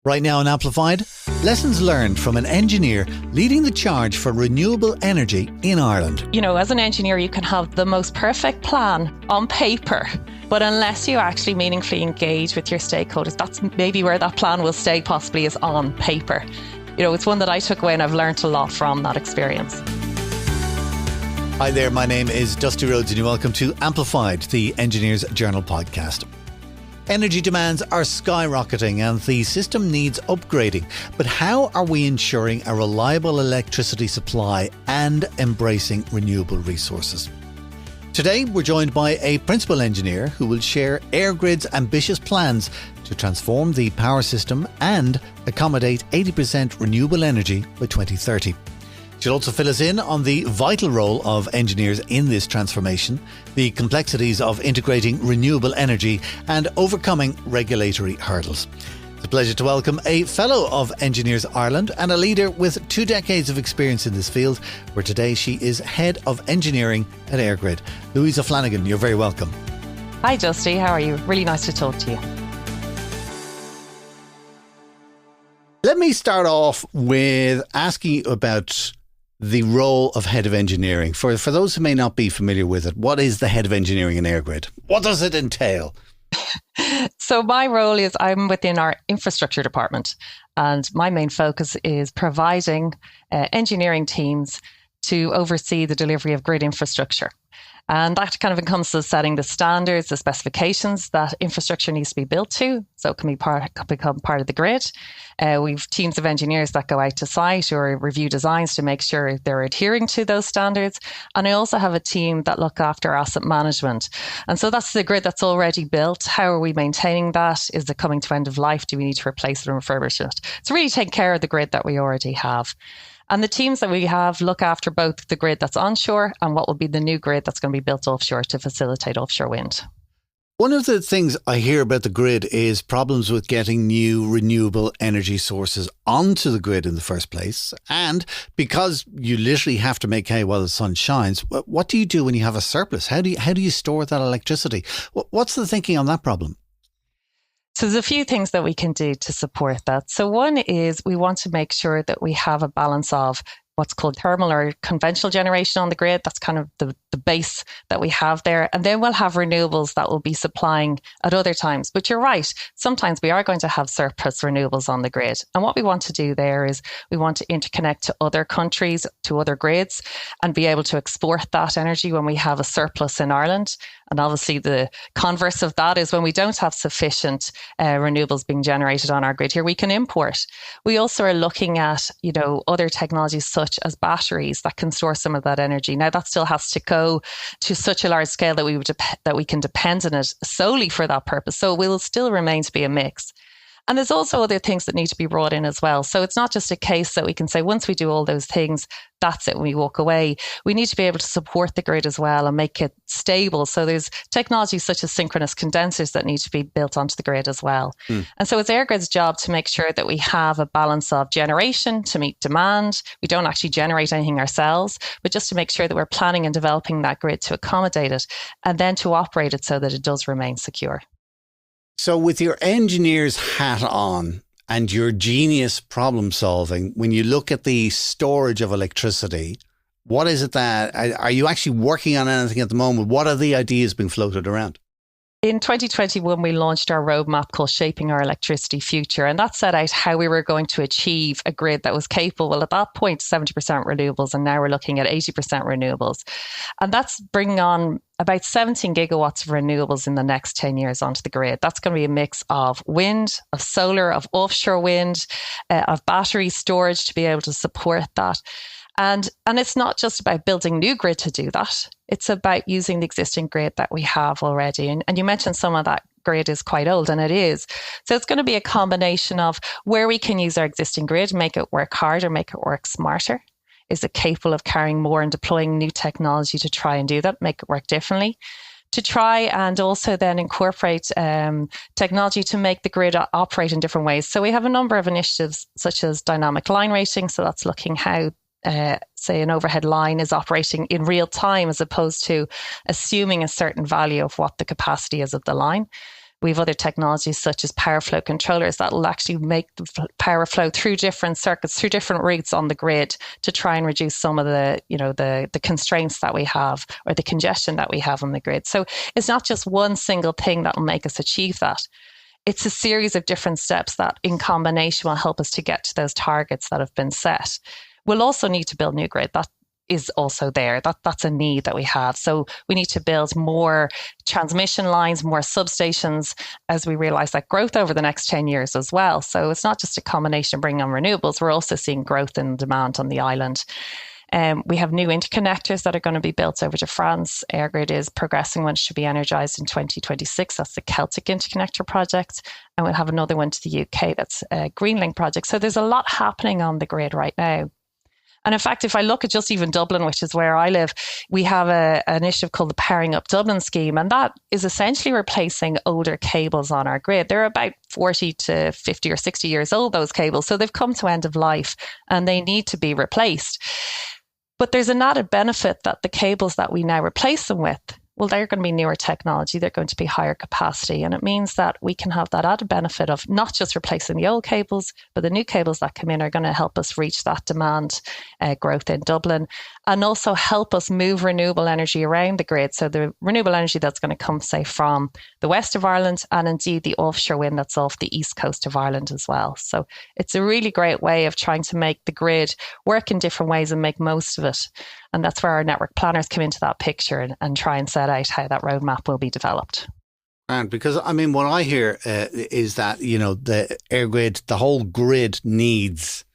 Right now on Amplified, lessons learned from an engineer leading the charge for renewable energy in Ireland. You know, as an engineer, you can have the most perfect plan on paper, but unless you actually meaningfully engage with your stakeholders, that's maybe where that plan will stay, possibly, is on paper. You know, it's one that I took away and I've learned a lot from that experience. Hi there, my name is Dusty Rhodes and you're welcome to Amplified, the Engineer's Journal podcast. Energy demands are skyrocketing and the system needs upgrading. But how are we ensuring a reliable electricity supply and embracing renewable resources? Today, we're joined by a principal engineer who will share EirGrid's ambitious plans to transform the power system and accommodate 80% renewable energy by 2030. She'll also fill us in on the vital role of engineers in this transformation, the complexities of integrating renewable energy and overcoming regulatory hurdles. It's a pleasure to welcome a fellow of Engineers Ireland and a leader with 2 decades of experience in this field, where today she is Head of Engineering at EirGrid. Louise Flanagan, you're very welcome. Hi Dusty, how are you? Really nice to talk to you. Let me start off with asking you about the role of Head of Engineering. For those who may not be familiar with it, what is the Head of Engineering in EirGrid? What does it entail? So my role is I'm within our infrastructure department, and my main focus is providing engineering teams to oversee the delivery of grid infrastructure. And that kind of encompasses setting the standards, the specifications that infrastructure needs to be built to, so it can become part of the grid. We've teams of engineers that go out to site or review designs to make sure they're adhering to those standards. And I also have a team that look after asset management. And so that's the grid that's already built. How are we maintaining that? Is it coming to end of life? Do we need to replace it and refurbish it? So really take care of the grid that we already have. And the teams that we have look after both the grid that's onshore and what will be the new grid that's going to be built offshore to facilitate offshore wind. One of the things I hear about the grid is problems with getting new renewable energy sources onto the grid in the first place. And because you literally have to make hay while the sun shines, what do you do when you have a surplus? How do you store that electricity? What's the thinking on that problem? So there's a few things that we can do to support that. So one is we want to make sure that we have a balance of what's called thermal or conventional generation on the grid. That's kind of the base that we have there. And then we'll have renewables that will be supplying at other times. But you're right, sometimes we are going to have surplus renewables on the grid. And what we want to do there is we want to interconnect to other countries, to other grids, and be able to export that energy when we have a surplus in Ireland. And obviously the converse of that is when we don't have sufficient renewables being generated on our grid here, we can import. We also are looking at, other technologies such as batteries that can store some of that energy. Now that still has to go to such a large scale that we can depend on it solely for that purpose. So it will still remain to be a mix. And there's also other things that need to be brought in as well. So it's not just a case that we can say, once we do all those things, that's it, we walk away. We need to be able to support the grid as well and make it stable. So there's technologies such as synchronous condensers that need to be built onto the grid as well. And so it's EirGrid's job to make sure that we have a balance of generation to meet demand. We don't actually generate anything ourselves, but just to make sure that we're planning and developing that grid to accommodate it and then to operate it so that it does remain secure. So with your engineer's hat on and your genius problem solving, when you look at the storage of electricity, what is it that, are you actually working on anything at the moment? What are the ideas being floated around? In 2021, we launched our roadmap called Shaping Our Electricity Future, and that set out how we were going to achieve a grid that was capable, well, at that point, 70% renewables, and now we're looking at 80% renewables. And that's bringing on about 17 gigawatts of renewables in the next 10 years onto the grid. That's going to be a mix of wind, of solar, of offshore wind, of battery storage to be able to support that. And it's not just about building new grid to do that. It's about using the existing grid that we have already. And you mentioned some of that grid is quite old, and it is. So it's going to be a combination of where we can use our existing grid, make it work harder, make it work smarter. Is it capable of carrying more and deploying new technology to try and do that, make it work differently? To try and also then incorporate technology to make the grid operate in different ways. So we have a number of initiatives such as dynamic line rating. So that's looking how say an overhead line is operating in real time as opposed to assuming a certain value of what the capacity is of the line. We have other technologies such as power flow controllers that will actually make the power flow through different circuits, through different routes on the grid to try and reduce some of the, the constraints that we have or the congestion that we have on the grid. So it's not just one single thing that will make us achieve that. It's a series of different steps that in combination will help us to get to those targets that have been set. We'll also need to build new grid. That is also there. That's a need that we have. So we need to build more transmission lines, more substations as we realize that growth over the next 10 years as well. So it's not just a combination of bringing on renewables. We're also seeing growth in demand on the island. We have new interconnectors that are going to be built over to France. EirGrid is progressing one, should be energised in 2026. That's the Celtic interconnector project. And we'll have another one to the UK. That's a Greenlink project. So there's a lot happening on the grid right now. And in fact, if I look at just even Dublin, which is where I live, we have an initiative called the Powering Up Dublin scheme. And that is essentially replacing older cables on our grid. They're about 40 to 50 or 60 years old, those cables. So they've come to end of life and they need to be replaced. But there's an added benefit that the cables that we now replace them with, well, they're going to be newer technology. They're going to be higher capacity. And it means that we can have that added benefit of not just replacing the old cables, but the new cables that come in are going to help us reach that demand growth in Dublin and also help us move renewable energy around the grid. So the renewable energy that's going to come, say, from the west of Ireland and indeed the offshore wind that's off the east coast of Ireland as well. So it's a really great way of trying to make the grid work in different ways and make most of it. And that's where our network planners come into that picture and try and set out how that roadmap will be developed. And because, I mean, what I hear is that, the EirGrid, the whole grid needs,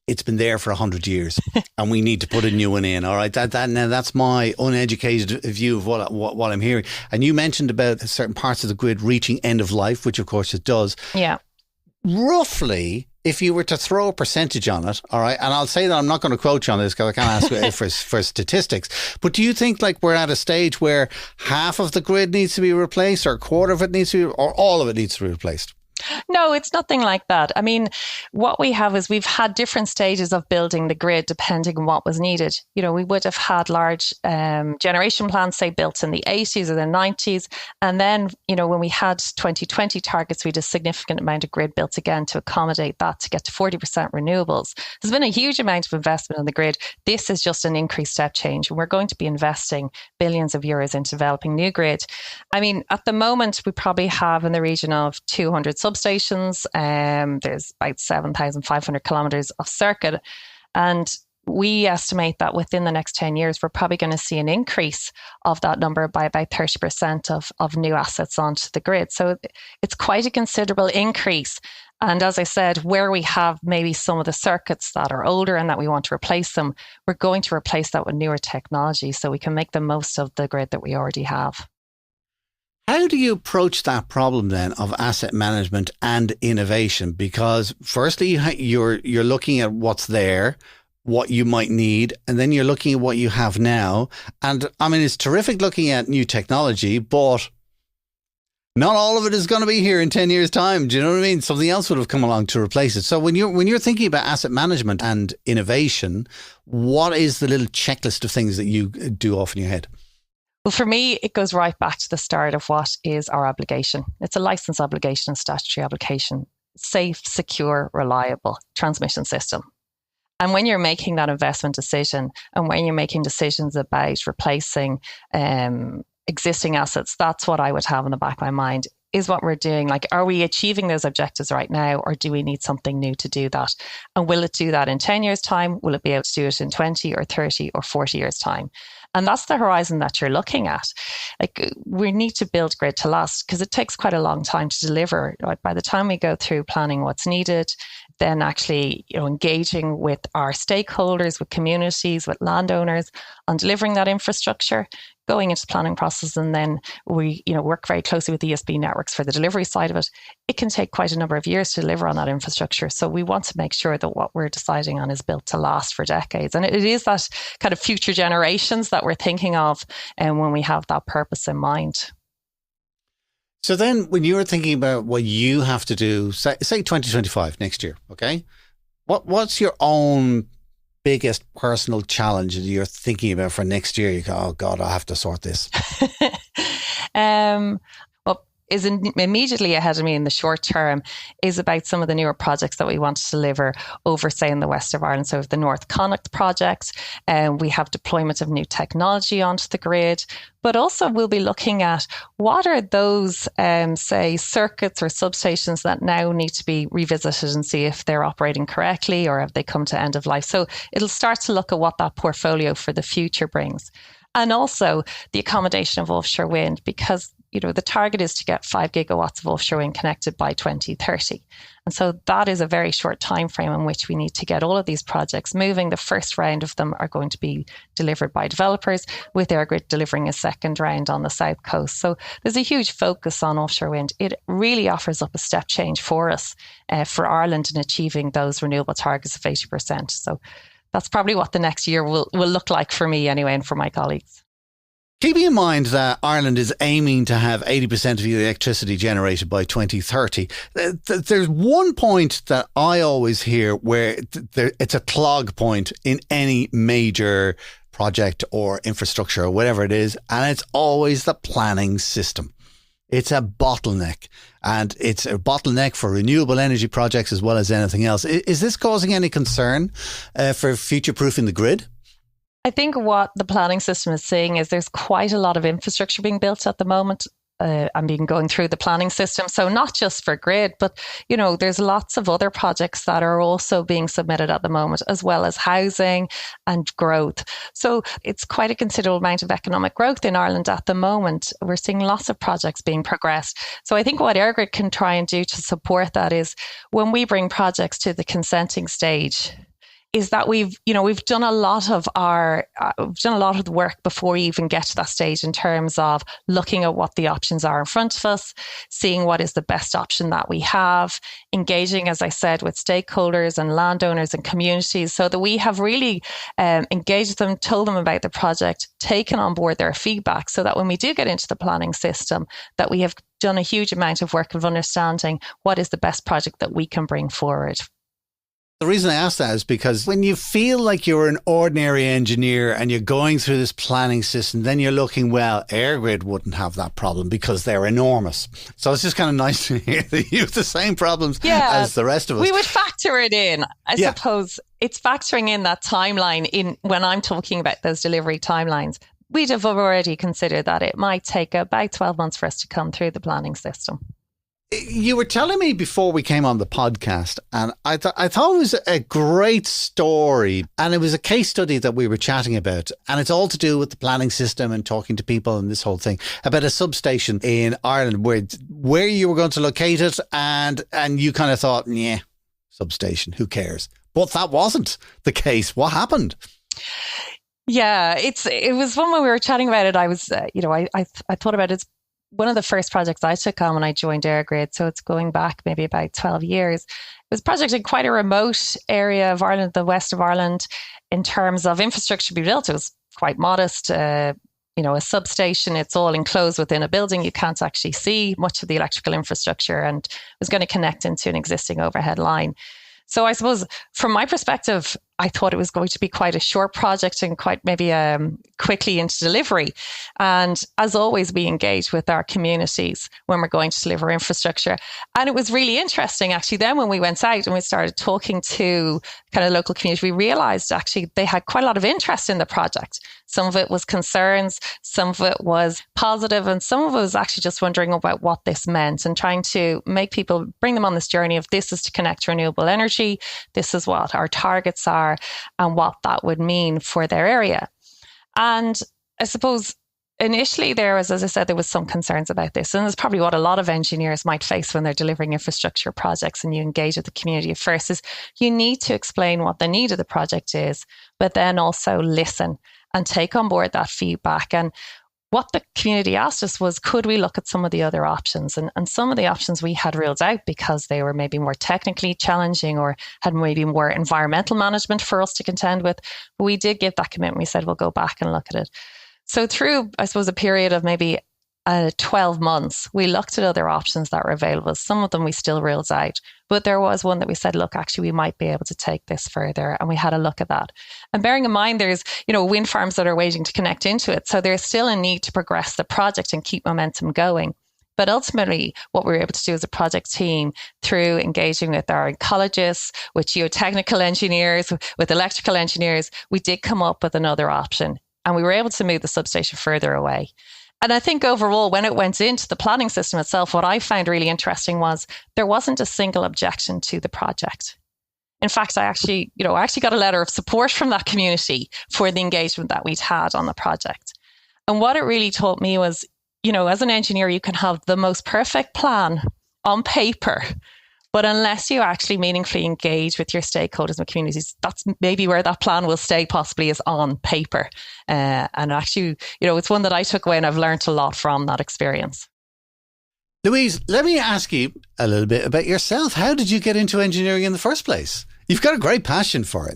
it's been there for 100 years and we need to put a new one in. All right. Now that's my uneducated view of what I'm hearing. And you mentioned about certain parts of the grid reaching end of life, which of course it does. Yeah. Roughly, if you were to throw a percentage on it, all right, and I'll say that I'm not going to quote you on this because I can't ask for statistics, but do you think like we're at a stage where half of the grid needs to be replaced or a quarter of it needs to be, or all of it needs to be replaced? No, it's nothing like that. I mean, what we have is we've had different stages of building the grid depending on what was needed. We would have had large generation plants, say, built in the 80s or the 90s. And then, when we had 2020 targets, we had a significant amount of grid built again to accommodate that, to get to 40% renewables. There's been a huge amount of investment in the grid. This is just an increased step change. And we're going to be investing billions of euros into developing new grid. I mean, at the moment, we probably have in the region of 200 substations. There's about 7,500 kilometres of circuit. And we estimate that within the next 10 years, we're probably going to see an increase of that number by about 30% of new assets onto the grid. So it's quite a considerable increase. And as I said, where we have maybe some of the circuits that are older and that we want to replace them, we're going to replace that with newer technology so we can make the most of the grid that we already have. How do you approach that problem then of asset management and innovation? Because firstly, you're looking at what's there, what you might need, and then you're looking at what you have now. And I mean, it's terrific looking at new technology, but not all of it is going to be here in 10 years' time. Do you know what I mean? Something else would have come along to replace it. So when you're thinking about asset management and innovation, what is the little checklist of things that you do off in your head? Well, for me, it goes right back to the start of what is our obligation. It's a license obligation, a statutory obligation. Safe, secure, reliable transmission system. And when you're making that investment decision and when you're making decisions about replacing existing assets, that's what I would have in the back of my mind. Is what we're doing, like, are we achieving those objectives right now, or do we need something new to do that? And will it do that in 10 years' time? Will it be able to do it in 20 or 30 or 40 years' time? And that's the horizon that you're looking at. Like, we need to build grid to last because it takes quite a long time to deliver. Right? By the time we go through planning what's needed, then actually, engaging with our stakeholders, with communities, with landowners on delivering that infrastructure, going into the planning process, and then we, work very closely with ESB networks for the delivery side of it. It can take quite a number of years to deliver on that infrastructure. So we want to make sure that what we're deciding on is built to last for decades. And it is that kind of future generations that we're thinking of, and when we have that purpose in mind. So then when you were thinking about what you have to do, say 2025 next year, okay? What's your own biggest personal challenge that you're thinking about for next year? You go, oh God, I have to sort this. Well, is immediately ahead of me in the short term is about some of the newer projects that we want to deliver over, say, in the west of Ireland. So the North Connacht project, we have deployment of new technology onto the grid, but also we'll be looking at what are those, say, circuits or substations that now need to be revisited and see if they're operating correctly or have they come to end of life. So it'll start to look at what that portfolio for the future brings. And also the accommodation of offshore wind, because the target is to get 5 gigawatts of offshore wind connected by 2030. And so that is a very short time frame in which we need to get all of these projects moving. The first round of them are going to be delivered by developers, with EirGrid delivering a second round on the south coast. So there's a huge focus on offshore wind. It really offers up a step change for us, for Ireland, in achieving those renewable targets of 80%. So that's probably what the next year will look like for me anyway, and for my colleagues. Keeping in mind that Ireland is aiming to have 80% of the electricity generated by 2030, there's one point that I always hear where it's a clog point in any major project or infrastructure or whatever it is, and it's always the planning system. It's a bottleneck, and it's a bottleneck for renewable energy projects as well as anything else. Is this causing any concern for future-proofing the grid? I think what the planning system is seeing is there's quite a lot of infrastructure being built at the moment and being going through the planning system. So not just for grid, but, there's lots of other projects that are also being submitted at the moment, as well as housing and growth. So it's quite a considerable amount of economic growth in Ireland at the moment. We're seeing lots of projects being progressed. So I think what EirGrid can try and do to support that is when we bring projects to the consenting stage, is that we've done a lot of the work before we even get to that stage, in terms of looking at what the options are in front of us, seeing what is the best option that we have, engaging, as I said, with stakeholders and landowners and communities, so that we have really engaged them, told them about the project, taken on board their feedback, so that when we do get into the planning system, that we have done a huge amount of work of understanding what is the best project that we can bring forward. The reason I ask that is because when you feel like you're an ordinary engineer and you're going through this planning system, then you're looking, well, EirGrid wouldn't have that problem because they're enormous. So it's just kind of nice to hear that you have the same problems as the rest of us. We would factor it in. I suppose it's factoring in that timeline in when I'm talking about those delivery timelines. We'd have already considered that it might take about 12 months for us to come through the planning system. You were telling me before we came on the podcast, and I thought it was a great story, and it was a case study that we were chatting about, and it's all to do with the planning system and talking to people and this whole thing, about a substation in Ireland where you were going to locate it, and you kind of thought, yeah, substation, who cares? But that wasn't the case. What happened? Yeah, it was one when we were chatting about it. I was, I thought about it. It's one of the first projects I took on when I joined EirGrid, so it's going back maybe about 12 years. It was a project in quite a remote area of Ireland, the west of Ireland, in terms of infrastructure to be built. It was quite modest, a substation. It's all enclosed within a building. You can't actually see much of the electrical infrastructure, and it was going to connect into an existing overhead line. So I suppose from my perspective, I thought it was going to be quite a short project and quite maybe quickly into delivery. And as always, we engage with our communities when we're going to deliver infrastructure. And it was really interesting, actually, then when we went out and we started talking to kind of local community, we realized actually they had quite a lot of interest in the project. Some of it was concerns, some of it was positive, and some of it was actually just wondering about what this meant and trying to make people, bring them on this journey of this is to connect to renewable energy, this is what our targets are, and what that would mean for their area. And I suppose initially there was, as I said, there was some concerns about this. And it's probably what a lot of engineers might face when they're delivering infrastructure projects and you engage with the community at first, is you need to explain what the need of the project is, but then also listen and take on board that feedback. And what the community asked us was, could we look at some of the other options? And some of the options we had ruled out because they were maybe more technically challenging or had maybe more environmental management for us to contend with. But we did give that commitment. We said, we'll go back and look at it. So through, I suppose, a period of maybe 12 months, we looked at other options that were available. Some of them we still ruled out, but there was one that we said, look, actually, we might be able to take this further. And we had a look at that. And bearing in mind, there's, wind farms that are waiting to connect into it. So there's still a need to progress the project and keep momentum going. But ultimately, what we were able to do as a project team, through engaging with our ecologists, with geotechnical engineers, with electrical engineers, we did come up with another option. And we were able to move the substation further away. And I think overall, when it went into the planning system itself, what I found really interesting was there wasn't a single objection to the project. In fact, I actually got a letter of support from that community for the engagement that we'd had on the project. And what it really taught me was, as an engineer, you can have the most perfect plan on paper, but unless you actually meaningfully engage with your stakeholders and communities, that's maybe where that plan will stay, possibly, is on paper. And actually, it's one that I took away, and I've learned a lot from that experience. Louise, let me ask you a little bit about yourself. How did you get into engineering in the first place? You've got a great passion for it.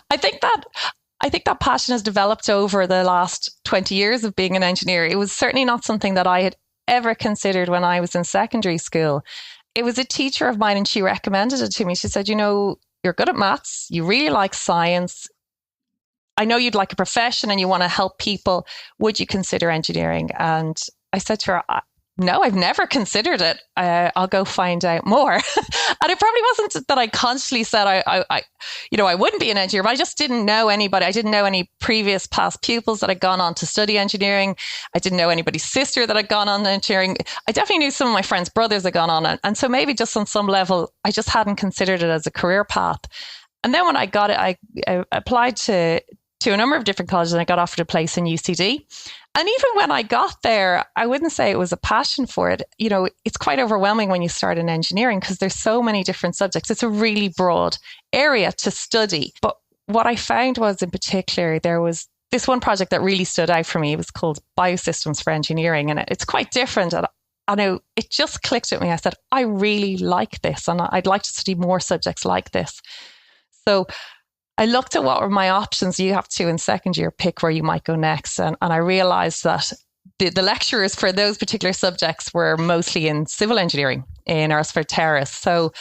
I think that passion has developed over the last 20 years of being an engineer. It was certainly not something that I had ever considered when I was in secondary school. It was a teacher of mine, and she recommended it to me. She said, you're good at maths. You really like science. I know you'd like a profession and you want to help people. Would you consider engineering? And I said to her, no, I've never considered it. I'll go find out more. And it probably wasn't that I consciously said I wouldn't be an engineer, but I just didn't know anybody. I didn't know any previous past pupils that had gone on to study engineering. I didn't know anybody's sister that had gone on to engineering. I definitely knew some of my friends' brothers had gone on. And so maybe just on some level, I just hadn't considered it as a career path. And then when I got it, I applied to a number of different colleges, and I got offered a place in UCD. And even when I got there, I wouldn't say it was a passion for it. It's quite overwhelming when you start in engineering because there's so many different subjects. It's a really broad area to study. But what I found was, in particular, there was this one project that really stood out for me. It was called Biosystems for Engineering, and it's quite different. And I know it just clicked at me. I said, I really like this, and I'd like to study more subjects like this. So I looked at what were my options. You have to, in second year, pick where you might go next. And I realized that the lecturers for those particular subjects were mostly in civil engineering in Ersford Terrace. So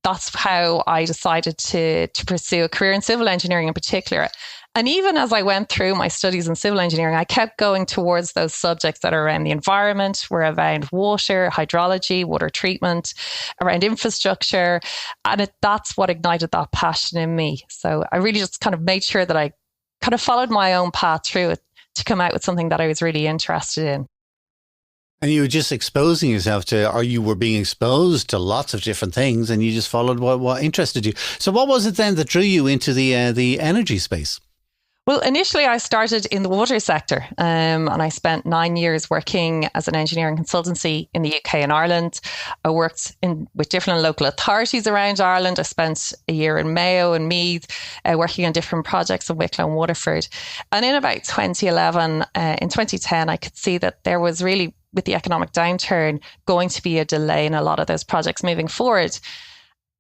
that's how I decided to pursue a career in civil engineering in particular. And even as I went through my studies in civil engineering, I kept going towards those subjects that are around the environment, were around water, hydrology, water treatment, around infrastructure. And that's what ignited that passion in me. So I really just kind of made sure that I kind of followed my own path through it to come out with something that I was really interested in. And you were just exposing yourself to, or you were being exposed to lots of different things, and you just followed what interested you. So what was it then that drew you into the energy space? Well, initially I started in the water sector, and I spent 9 years working as an engineering consultancy in the UK and Ireland. I worked with different local authorities around Ireland. I spent a year in Mayo and Meath, working on different projects in Wicklow and Waterford. And in about 2011, in 2010, I could see that there was really, with the economic downturn, going to be a delay in a lot of those projects moving forward.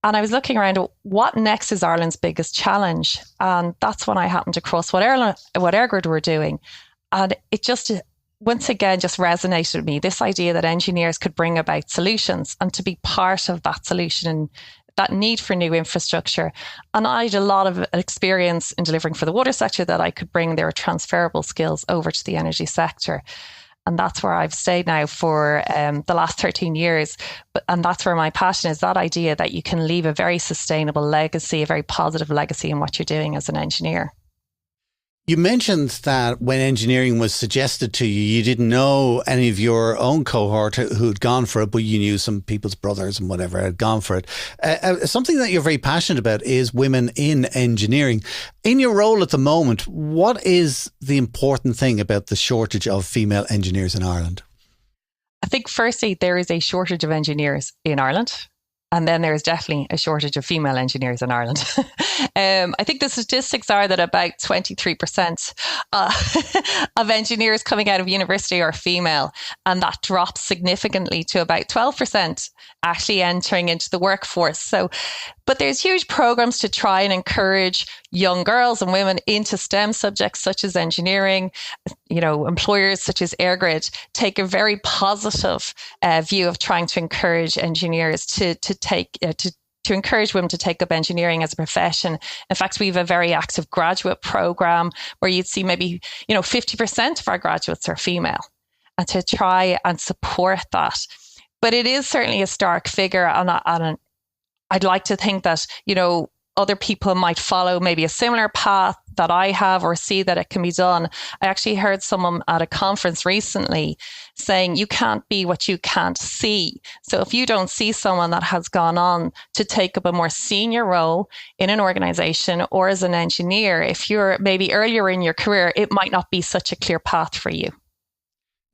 And I was looking around, what next is Ireland's biggest challenge? And that's when I happened across what EirGrid were doing. And it just, once again, just resonated with me, this idea that engineers could bring about solutions and to be part of that solution and that need for new infrastructure. And I had a lot of experience in delivering for the water sector that I could bring their transferable skills over to the energy sector. And that's where I've stayed now for the last 13 years. And that's where my passion is, that idea that you can leave a very sustainable legacy, a very positive legacy in what you're doing as an engineer. You mentioned that when engineering was suggested to you, you didn't know any of your own cohort who'd gone for it, but you knew some people's brothers and whatever had gone for it. Something that you're very passionate about is women in engineering. In your role at the moment, what is the important thing about the shortage of female engineers in Ireland? I think firstly, there is a shortage of engineers in Ireland. And then there's definitely a shortage of female engineers in Ireland. I think the statistics are that about 23% of engineers coming out of university are female. And that drops significantly to about 12% actually entering into the workforce. So, but there's huge programs to try and encourage young girls and women into STEM subjects such as engineering. Employers such as EirGrid take a very positive view of trying to encourage engineers to encourage women to take up engineering as a profession. In fact, we have a very active graduate program where you'd see maybe 50% of our graduates are female. and to try and support that. But it is certainly a stark figure, and I'd like to think that, other people might follow maybe a similar path that I have, or see that it can be done. I actually heard someone at a conference recently saying you can't be what you can't see. So if you don't see someone that has gone on to take up a more senior role in an organization or as an engineer, if you're maybe earlier in your career, it might not be such a clear path for you.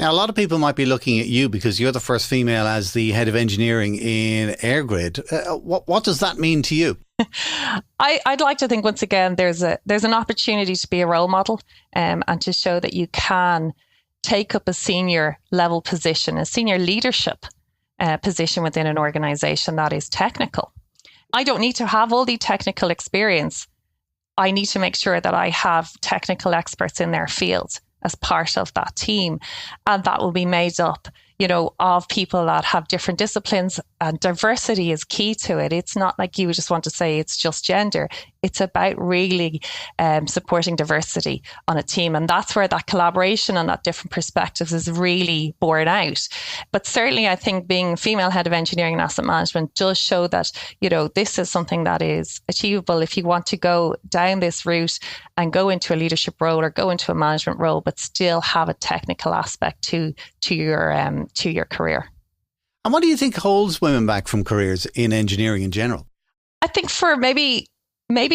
Now, a lot of people might be looking at you because you're the first female as the head of engineering in EirGrid. What does that mean to you? I'd like to think, once again, there's an opportunity to be a role model, and to show that you can take up a senior level position, a senior leadership position within an organization that is technical. I don't need to have all the technical experience. I need to make sure that I have technical experts in their field as part of that team. And that will be made up, of people that have different disciplines, and diversity is key to it. It's not like you just want to say it's just gender. It's about really supporting diversity on a team. And that's where that collaboration and that different perspectives is really borne out. But certainly I think being female head of engineering and asset management does show that, this is something that is achievable if you want to go down this route and go into a leadership role or go into a management role, but still have a technical aspect to your career. And what do you think holds women back from careers in engineering in general? I think for maybe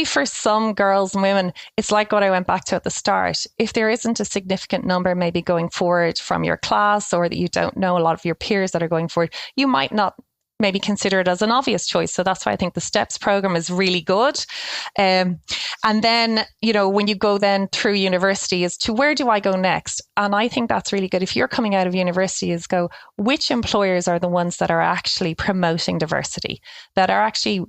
for some girls and women, it's like what I went back to at the start. If there isn't a significant number maybe going forward from your class, or that you don't know a lot of your peers that are going forward, you might not maybe consider it as an obvious choice. So that's why I think the STEPS program is really good. And then, when you go then through university, as to where do I go next? And I think that's really good. If you're coming out of university, is go, which employers are the ones that are actually promoting diversity, that are actually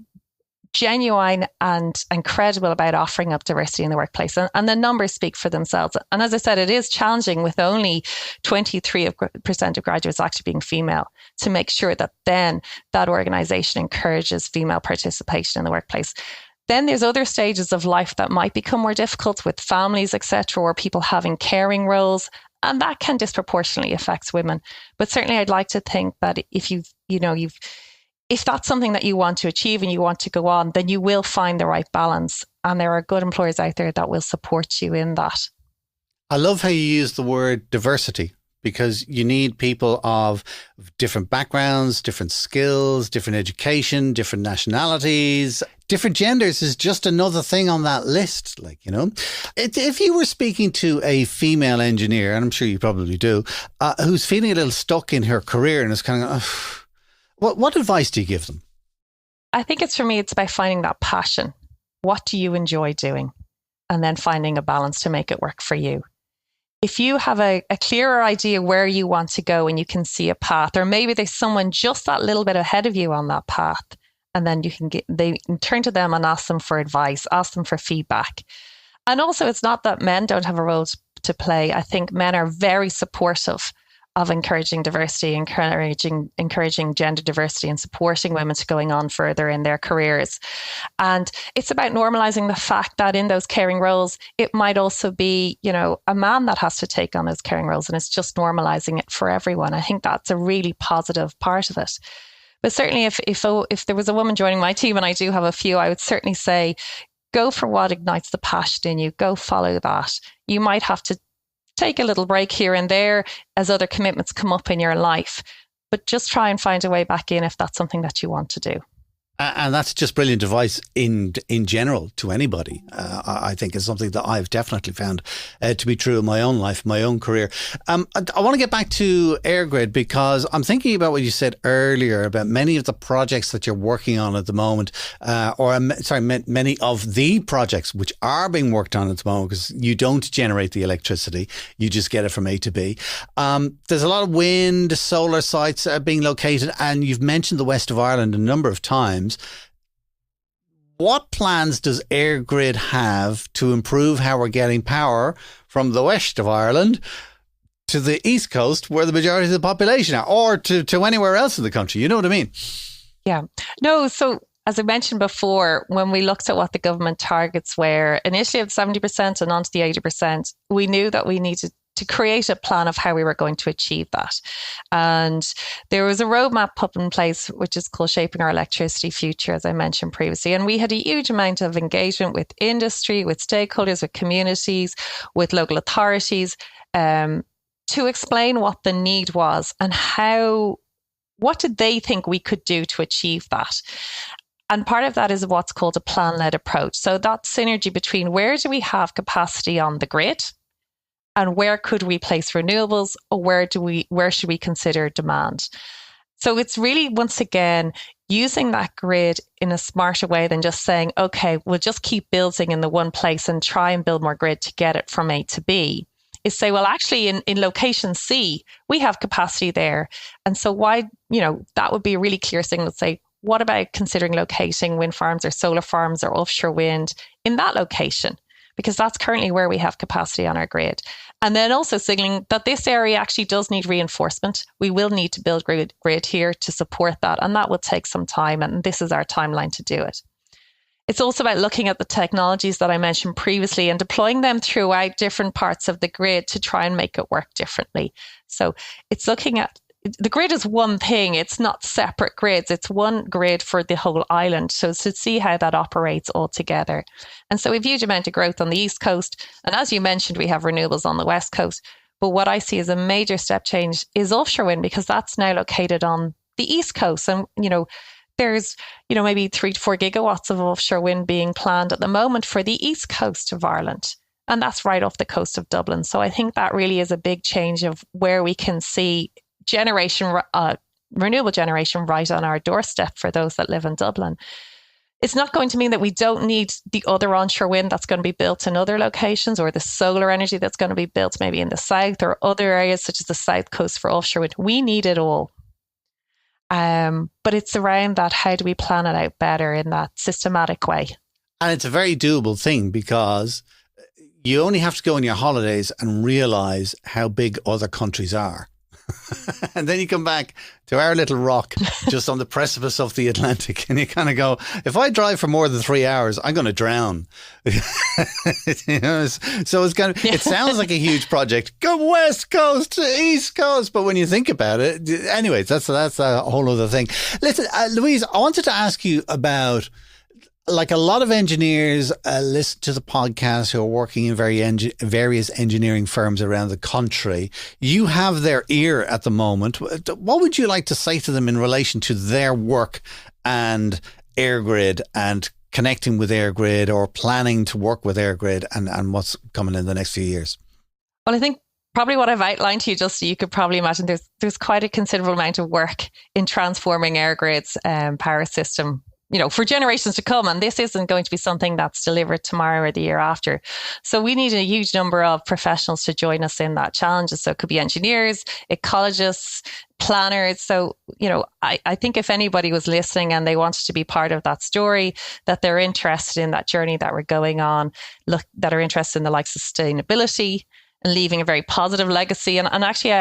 genuine and credible about offering up diversity in the workplace. And the numbers speak for themselves. And as I said, it is challenging with only 23% of graduates actually being female, to make sure that then that organization encourages female participation in the workplace. Then there's other stages of life that might become more difficult with families, etc., or people having caring roles. And that can disproportionately affect women. But certainly I'd like to think that if that's something that you want to achieve and you want to go on, then you will find the right balance. And there are good employers out there that will support you in that. I love how you use the word diversity, because you need people of different backgrounds, different skills, different education, different nationalities. Different genders is just another thing on that list. If you were speaking to a female engineer, and I'm sure you probably do, who's feeling a little stuck in her career and is kind of, what advice do you give them? I think it's about finding that passion. What do you enjoy doing? And then finding a balance to make it work for you. If you have a clearer idea where you want to go and you can see a path, or maybe there's someone just that little bit ahead of you on that path, and then you can turn to them and ask them for advice, ask them for feedback. And also, it's not that men don't have a role to play. I think men are very supportive of encouraging diversity, encouraging gender diversity, and supporting women to going on further in their careers. And it's about normalizing the fact that in those caring roles, it might also be, a man that has to take on those caring roles, and it's just normalizing it for everyone. I think that's a really positive part of it. But certainly if there was a woman joining my team, and I do have a few, I would certainly say, go for what ignites the passion in you, go follow that. You might have to take a little break here and there as other commitments come up in your life, but just try and find a way back in if that's something that you want to do. And that's just brilliant advice in general to anybody. I think is something that I've definitely found to be true in my own life, my own career. I want to get back to EirGrid, because I'm thinking about what you said earlier about many of the projects that you're working on at the moment, many of the projects which are being worked on at the moment, because you don't generate the electricity, you just get it from A to B. There's a lot of wind, solar sites being located, and you've mentioned the west of Ireland a number of times. What plans does EirGrid have to improve how we're getting power from the west of Ireland to the east coast, where the majority of the population are, or to anywhere else in the country? You know what I mean? Yeah. No, so as I mentioned before, when we looked at what the government targets were, initially at 70% and onto the 80%, we knew that we needed to create a plan of how we were going to achieve that. And there was a roadmap put in place, which is called Shaping Our Electricity Future, as I mentioned previously. And we had a huge amount of engagement with industry, with stakeholders, with communities, with local authorities, to explain what the need was and what did they think we could do to achieve that. And part of that is what's called a plan-led approach. So that synergy between where do we have capacity on the grid, and where could we place renewables, or where should we consider demand? So it's really, once again, using that grid in a smarter way than just saying, okay, we'll just keep building in the one place and try and build more grid to get it from A to B. Is say, well, actually in location C, we have capacity there. And so that would be a really clear signal to say, what about considering locating wind farms or solar farms or offshore wind in that location? Because that's currently where we have capacity on our grid. And then also signaling that this area actually does need reinforcement. We will need to build grid here to support that. And that will take some time. And this is our timeline to do it. It's also about looking at the technologies that I mentioned previously and deploying them throughout different parts of the grid to try and make it work differently. So it's looking at the grid is one thing. It's not separate grids. It's one grid for the whole island. So to see how that operates all together. And so we have a huge amount of growth on the East Coast. And as you mentioned, we have renewables on the West Coast. But what I see as a major step change is offshore wind, because that's now located on the East Coast. And, there's, maybe 3 to 4 gigawatts of offshore wind being planned at the moment for the East Coast of Ireland. And that's right off the coast of Dublin. So I think that really is a big change of where we can see renewable generation right on our doorstep for those that live in Dublin. It's not going to mean that we don't need the other onshore wind that's going to be built in other locations, or the solar energy that's going to be built maybe in the south or other areas such as the south coast for offshore wind. We need it all. But it's around that, how do we plan it out better in that systematic way? And it's a very doable thing, because you only have to go on your holidays and realize how big other countries are. And then you come back to our little rock just on the precipice of the Atlantic, and you kind of go, if I drive for more than 3 hours, I'm going to drown. So it's kind of, it sounds like a huge project. Go West Coast to East Coast. But when you think about it, anyways, that's a whole other thing. Listen, Louise, I wanted to ask you about, like a lot of engineers listen to the podcast who are working in various engineering firms around the country. You have their ear at the moment. What would you like to say to them in relation to their work and EirGrid and connecting with EirGrid, or planning to work with EirGrid, and what's coming in the next few years? Well, I think probably what I've outlined to you, just so you could probably imagine, there's quite a considerable amount of work in transforming EirGrid's power system, for generations to come. And this isn't going to be something that's delivered tomorrow or the year after. So we need a huge number of professionals to join us in that challenge. So it could be engineers, ecologists, planners. So, I think if anybody was listening and they wanted to be part of that story, that they're interested in that journey that we're going on, that are interested in the likes of sustainability and leaving a very positive legacy. And actually,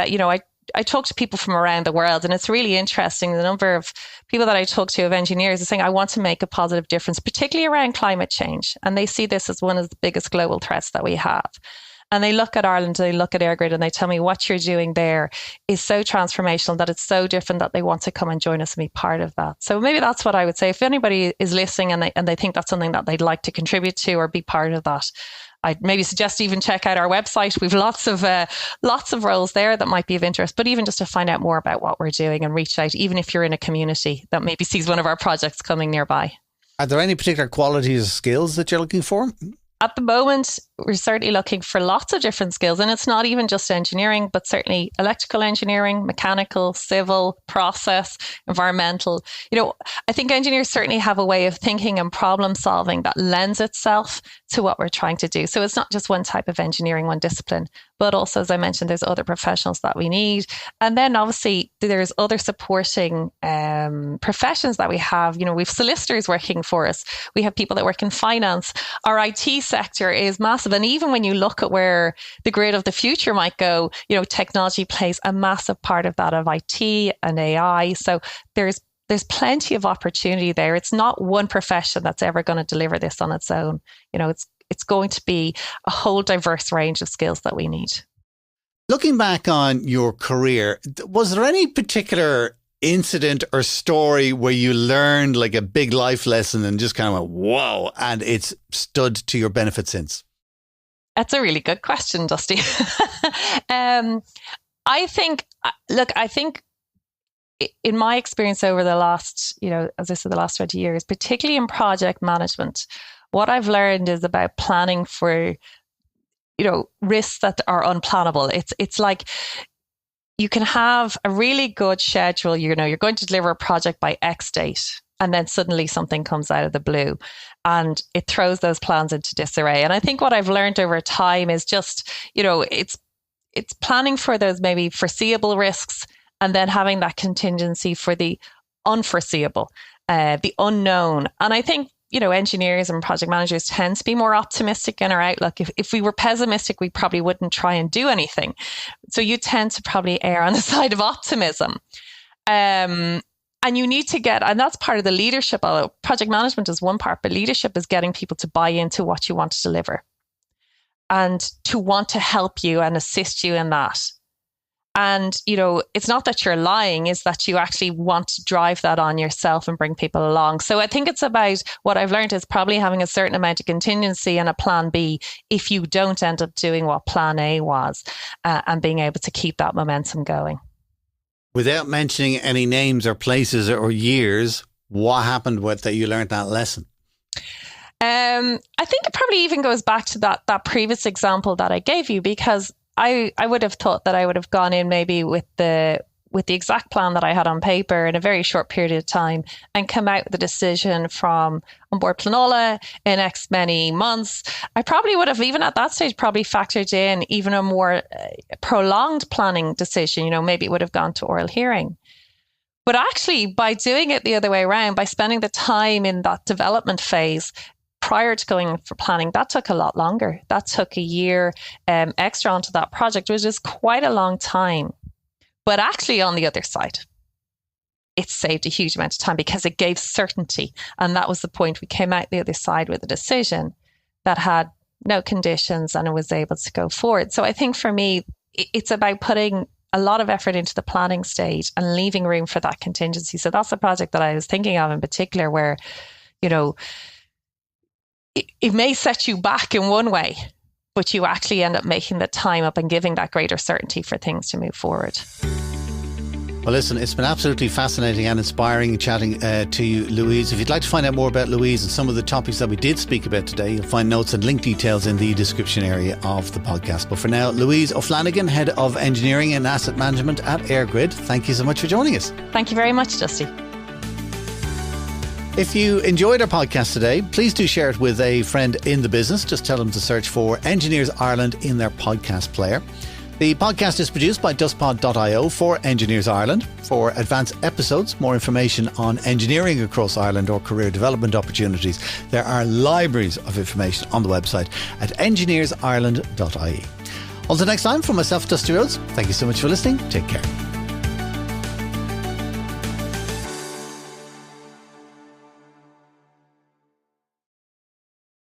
I talk to people from around the world, and it's really interesting. The number of people that I talk to of engineers are saying, I want to make a positive difference, particularly around climate change. And they see this as one of the biggest global threats that we have. And they look at Ireland, they look at EirGrid, and they tell me what you're doing there is so transformational, that it's so different, that they want to come and join us and be part of that. So maybe that's what I would say. If anybody is listening and they think that's something that they'd like to contribute to or be part of that, I'd maybe suggest even check out our website. We've lots of roles there that might be of interest, but even just to find out more about what we're doing and reach out, even if you're in a community that maybe sees one of our projects coming nearby. Are there any particular qualities or skills that you're looking for? At the moment, we're certainly looking for lots of different skills, and it's not even just engineering, but certainly electrical engineering, mechanical, civil, process, environmental. I think engineers certainly have a way of thinking and problem solving that lends itself to what we're trying to do. So it's not just one type of engineering, one discipline, but also, as I mentioned, there's other professionals that we need. And then obviously there's other supporting professions that we have. We've solicitors working for us. We have people that work in finance. Our IT sector is massive. And even when you look at where the grid of the future might go, technology plays a massive part of that, of IT and AI. So there's plenty of opportunity there. It's not one profession that's ever going to deliver this on its own. It's going to be a whole diverse range of skills that we need. Looking back on your career, was there any particular incident or story where you learned like a big life lesson and just kind of went, whoa, and it's stood to your benefit since? That's a really good question, Dusty. I think in my experience over the last, as I said, the last 20 years, particularly in project management, what I've learned is about planning for, risks that are unplannable. It's like you can have a really good schedule, you're going to deliver a project by X date, and then suddenly something comes out of the blue and it throws those plans into disarray. And I think what I've learned over time is just, it's planning for those maybe foreseeable risks and then having that contingency for the unforeseeable, the unknown. And I think, engineers and project managers tend to be more optimistic in our outlook. If we were pessimistic, we probably wouldn't try and do anything. So you tend to probably err on the side of optimism. And you need to and that's part of the leadership, although project management is one part, but leadership is getting people to buy into what you want to deliver and to want to help you and assist you in that. And, it's not that you're lying, it's that you actually want to drive that on yourself and bring people along. So I think it's about, what I've learned is probably having a certain amount of contingency and a plan B if you don't end up doing what plan A was, and being able to keep that momentum going. Without mentioning any names or places or years, what happened with that you learned that lesson? I think it probably even goes back to that previous example that I gave you, because I would have thought that I would have gone in maybe with the exact plan that I had on paper in a very short period of time and come out with a decision from onboard Planola in X many months. I probably would have, even at that stage, probably factored in even a more prolonged planning decision. Maybe it would have gone to oral hearing. But actually, by doing it the other way around, by spending the time in that development phase prior to going for planning, that took a lot longer. That took a year extra onto that project, which is quite a long time. But actually, on the other side, it saved a huge amount of time because it gave certainty. And that was the point. We came out the other side with a decision that had no conditions and it was able to go forward. So I think for me, it's about putting a lot of effort into the planning stage and leaving room for that contingency. So that's a project that I was thinking of in particular where, it may set you back in one way, but you actually end up making the time up and giving that greater certainty for things to move forward. Well, listen, it's been absolutely fascinating and inspiring chatting to you, Louise. If you'd like to find out more about Louise and some of the topics that we did speak about today, you'll find notes and link details in the description area of the podcast. But for now, Louise O'Flanagan, Head of Engineering and Asset Management at EirGrid, thank you so much for joining us. Thank you very much, Dusty. If you enjoyed our podcast today, please do share it with a friend in the business. Just tell them to search for Engineers Ireland in their podcast player. The podcast is produced by dustpod.io for Engineers Ireland. For advanced episodes, more information on engineering across Ireland or career development opportunities, there are libraries of information on the website at engineersireland.ie. Until next time, from myself, Dusty Rhodes, thank you so much for listening. Take care.